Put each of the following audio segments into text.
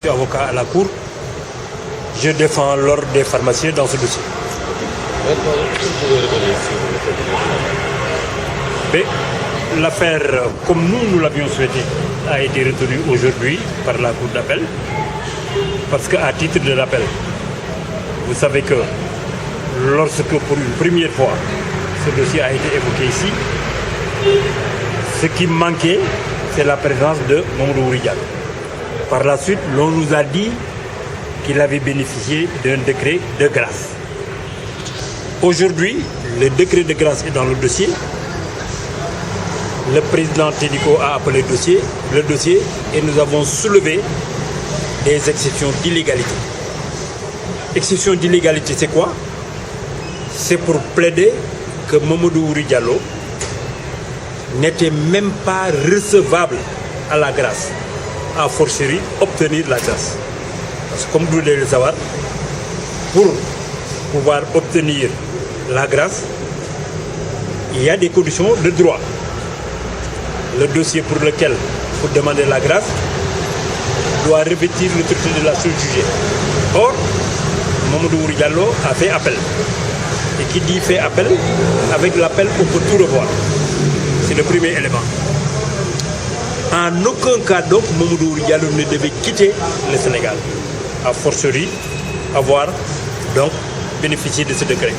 Je suis avocat à la Cour. Je défends l'ordre des pharmaciens dans ce dossier. Mais l'affaire, comme nous l'avions souhaité, a été retenue aujourd'hui par la Cour d'appel. Parce qu'à titre de l'appel, vous savez que lorsque pour une première fois ce dossier a été évoqué ici, ce qui manquait, c'est la présence de Mamadou Wuri Diallo. Par la suite, l'on nous a dit qu'il avait bénéficié d'un décret de grâce. Aujourd'hui, le décret de grâce est dans le dossier. Le président Tédiko a appelé le dossier et nous avons soulevé des exceptions d'illégalité. Exception d'illégalité, c'est quoi? C'est pour plaider que Mamadou Wuri Diallo n'était même pas recevable à la grâce. A fortiori, obtenir la grâce. Parce que comme vous devez le savoir, pour pouvoir obtenir la grâce, il y a des conditions de droit. Le dossier pour lequel il faut demander la grâce doit revêtir l'autorité de la chose jugée. Or, Mamadou Wuri Diallo a fait appel. Et qui dit fait appel, avec l'appel, on peut tout revoir. C'est le premier élément. En aucun cas, donc, Mamadou Wuri Diallo ne devait quitter le Sénégal. A fortiori, avoir donc bénéficié de ce décret.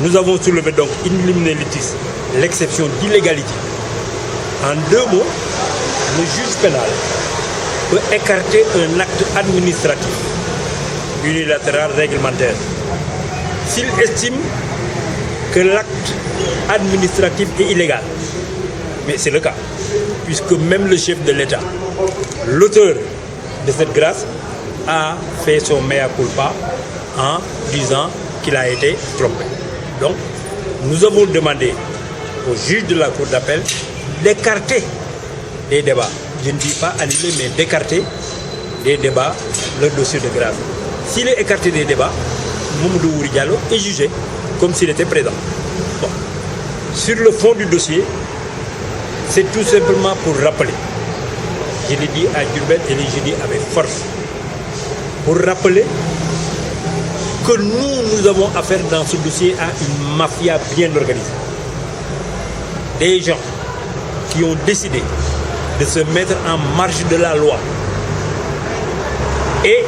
Nous avons soulevé donc in limine litis l'exception d'illégalité. En deux mots, le juge pénal peut écarter un acte administratif unilatéral réglementaire s'il estime que l'acte administratif est illégal. Mais c'est le cas, puisque même le chef de l'État, l'auteur de cette grâce, a fait son mea culpa en disant qu'il a été trompé. Donc, nous avons demandé au juge de la Cour d'appel d'écarter des débats. Je ne dis pas annuler, mais d'écarter des débats le dossier de grâce. S'il est écarté des débats, Mamadou Wuri Diallo est jugé comme s'il était présent. Bon. Sur le fond du dossier, c'est tout simplement pour rappeler, je l'ai dit à Diourbel et je l'ai dit avec force, pour rappeler que nous avons affaire dans ce dossier à une mafia bien organisée. Des gens qui ont décidé de se mettre en marge de la loi et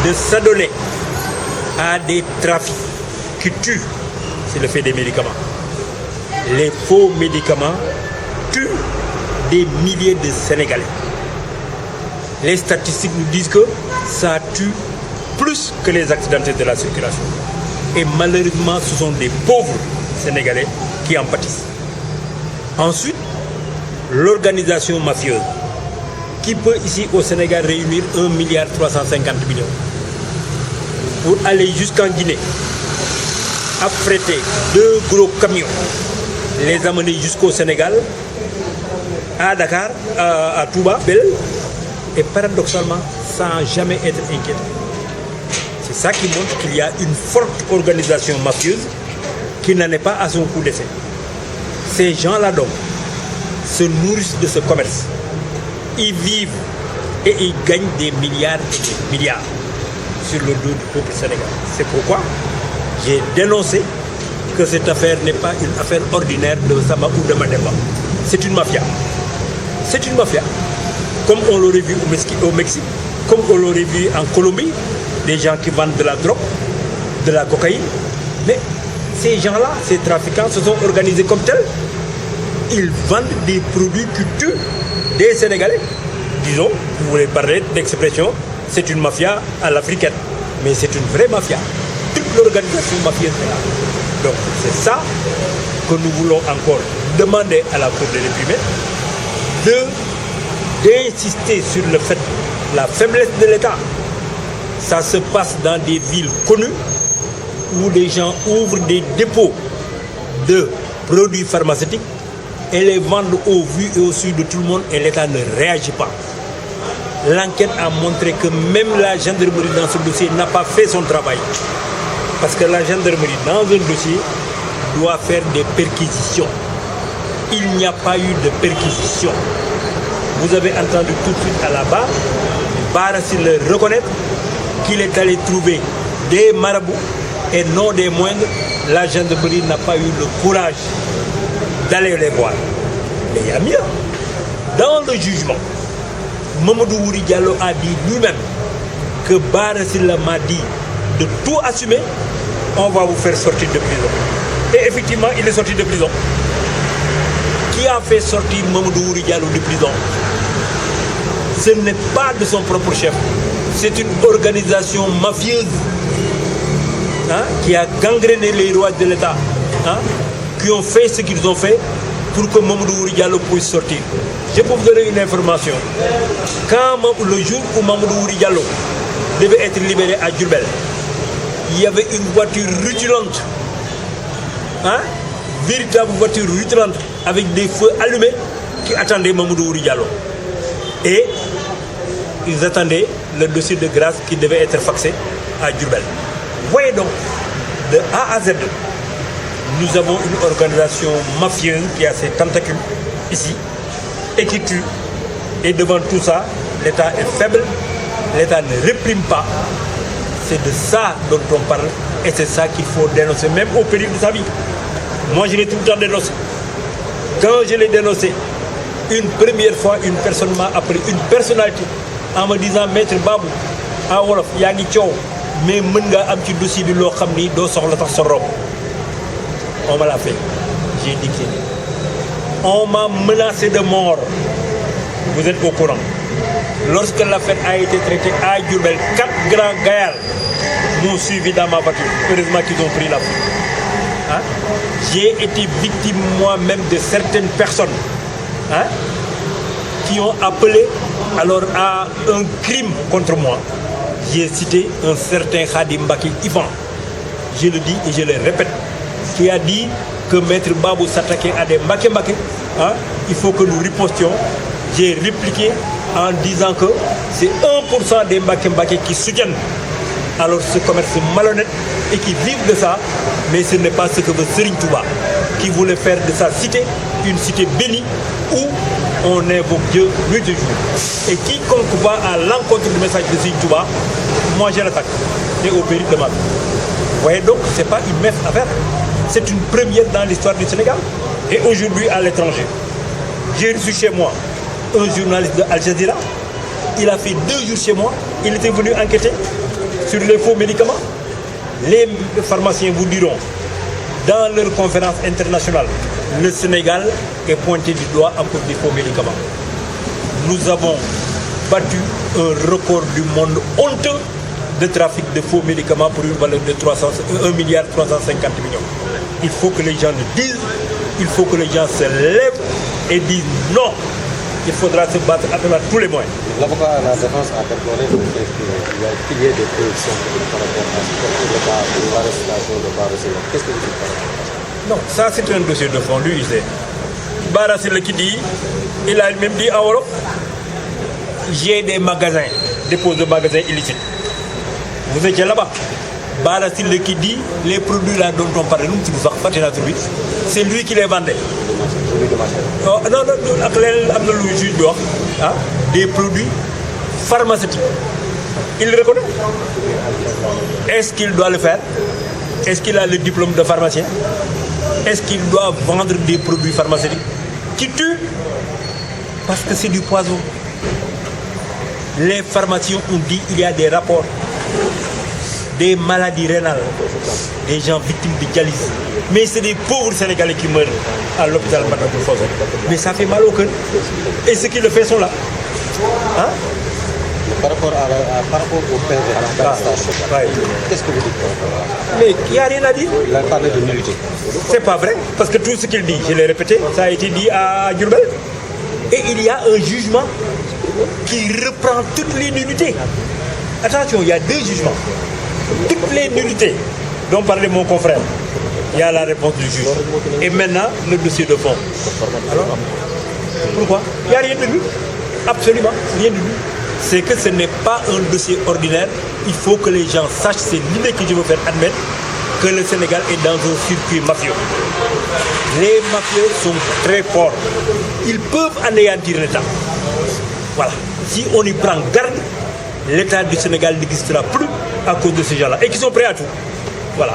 de s'adonner à des trafics qui tuent, c'est le fait des médicaments. Les faux médicaments tuent des milliers de Sénégalais. Les statistiques nous disent que ça tue plus que les accidentés de la circulation. Et malheureusement, ce sont des pauvres Sénégalais qui en pâtissent. Ensuite, l'organisation mafieuse qui peut ici au Sénégal réunir 1,350 milliard pour aller jusqu'en Guinée, affréter 2 gros camions, les amener jusqu'au Sénégal, à Dakar, à Touba, Bel, et paradoxalement, sans jamais être inquiété. C'est ça qui montre qu'il y a une forte organisation mafieuse qui n'en est pas à son coup d'essai. Ces gens-là donc se nourrissent de ce commerce. Ils vivent et ils gagnent des milliards et des milliards sur le dos du peuple sénégalais. C'est pourquoi j'ai dénoncé que cette affaire n'est pas une affaire ordinaire de Samba ou de Mademba. C'est une mafia. C'est une mafia. Comme on l'aurait vu au Mexique, comme on l'aurait vu en Colombie, des gens qui vendent de la drogue, de la cocaïne. Mais ces gens-là, ces trafiquants, se sont organisés comme tels. Ils vendent des produits qui tuent des Sénégalais. Disons, vous voulez parler d'expression, c'est une mafia à l'africaine. Mais c'est une vraie mafia. Toute l'organisation mafieuse est là. Donc c'est ça que nous voulons encore demander à la Cour de réprimer, d'insister sur le fait, la faiblesse de l'État. Ça se passe dans des villes connues où les gens ouvrent des dépôts de produits pharmaceutiques et les vendent au vu et au su de tout le monde et l'État ne réagit pas. L'enquête a montré que même la gendarmerie dans ce dossier n'a pas fait son travail. Parce que la gendarmerie dans un dossier doit faire des perquisitions. Il n'y a pas eu de perquisition. Vous avez entendu tout de suite à la barre Barassi le reconnaît qu'il est allé trouver des marabouts et non des moindres. La gendarmerie n'a pas eu le courage d'aller les voir. Mais il y a mieux. Dans le jugement, Mamadou Wuri Diallo a dit lui-même que Barassi m'a dit de tout assumer, on va vous faire sortir de prison. Et effectivement, il est sorti de prison. Qui a fait sortir Mamadou Wuri Diallo de prison? Ce n'est pas de son propre chef. C'est une organisation mafieuse qui a gangréné les rois de l'État, qui ont fait ce qu'ils ont fait pour que Mamadou Wuri Diallo puisse sortir. Je peux vous donner une information. Quand le jour où Mamadou Wuri Diallo devait être libéré à Diourbel, il y avait une voiture rutilante, véritable voiture rutilante avec des feux allumés qui attendait Mamadou Wuri Diallo. Et ils attendaient le dossier de grâce qui devait être faxé à Diourbel. Voyez donc, de A à Z, nous avons une organisation mafieuse qui a ses tentacules ici et qui tue. Et devant tout ça, l'État est faible, l'État ne réprime pas. C'est de ça dont on parle et c'est ça qu'il faut dénoncer, même au péril de sa vie. Moi, je l'ai tout le temps dénoncé. Quand je l'ai dénoncé, une première fois, une personne m'a appelé, une personnalité, en me disant Maître Babou, ah wolof, yaa ngi coow, mais mën nga am ci dossier bi loo xam ni doo soxla tax sa robe. On me l'a fait. J'ai dicté. On m'a menacé de mort. Vous êtes au courant. Lorsque l'affaire a été traitée à Diourbel, 4 grands gaillards m'ont suivi dans ma voiture. Heureusement qu'ils ont pris la fuite. J'ai été victime moi-même de certaines personnes qui ont appelé alors à un crime contre moi. J'ai cité un certain Khadim Mbaki Ivan, je le dis et je le répète, qui a dit que Maître Babou s'attaquait à des Mbake Mbake, il faut que nous ripostions. J'ai répliqué en disant que c'est 1% des Mbake Mbake qui soutiennent alors ce commerce malhonnête et qui vivent de ça, mais ce n'est pas ce que veut Serigne Touba, qui voulait faire de sa cité une cité bénie où on invoque Dieu nuit et jour. Et quiconque va à l'encontre du message de Serigne Touba, moi je l'attaque, et au péril de ma vie. Vous voyez donc, ce n'est pas une mince affaire, c'est une première dans l'histoire du Sénégal. Et aujourd'hui à l'étranger, j'ai reçu chez moi un journaliste de Al Jazeera, il a fait 2 jours chez moi, il était venu enquêter sur les faux médicaments. Les pharmaciens vous diront, dans leur conférence internationale, le Sénégal est pointé du doigt à cause des faux médicaments. Nous avons battu un record du monde honteux de trafic de faux médicaments pour une valeur de 1,350 milliard. Il faut que les gens le disent, il faut que les gens se lèvent et disent non. Il faudra se battre à travers tous les moyens. L'avocat à la défense a déploré le fait qu'il y ait des corruptions par rapport à l'arrestation de Barassi. Qu'est-ce que vous dites par rapport? Non, ça c'est un dossier de fond, lui il sait. Barassi qui dit, il a même dit à Wolof, j'ai des magasins, dépôts de magasins illicites. Vous étiez là-bas. Barassi qui dit, les produits là dont on parle, c'est lui qui les vendait. Oh, non, le juge doit, des produits pharmaceutiques. Il le reconnaît. Est-ce qu'il doit le faire? Est-ce qu'il a le diplôme de pharmacien? Est-ce qu'il doit vendre des produits pharmaceutiques qui tuent? Parce que c'est du poison. Les pharmaciens ont dit qu'il y a des rapports, des maladies rénales, des gens victimes de dialyse. Mais c'est des pauvres Sénégalais qui meurent à l'hôpital Matador Fossé. Mais ça fait mal au cœur. Et ceux qui le font sont là. Par rapport au PV, à l'arrestation, qu'est-ce que vous dites par rapport à ça? Mais il n'y a rien à dire. Il a parlé de nullité. C'est pas vrai. Parce que tout ce qu'il dit, je l'ai répété, ça a été dit à Diourbel. Et il y a un jugement qui reprend toutes les nullités. Attention, il y a 2 jugements. Toutes les nullités dont parlait mon confrère, il y a la réponse du juge. Et maintenant, le dossier de fond. Alors, pourquoi? Il n'y a rien de nul. Absolument rien de nul. C'est que ce n'est pas un dossier ordinaire. Il faut que les gens sachent, c'est l'idée que je veux faire admettre, que le Sénégal est dans un circuit mafieux. Les mafieux sont très forts. Ils peuvent anéantir l'État. Voilà. Si on y prend garde, l'État du Sénégal n'existera plus à cause de ces gens-là et qui sont prêts à tout. Voilà.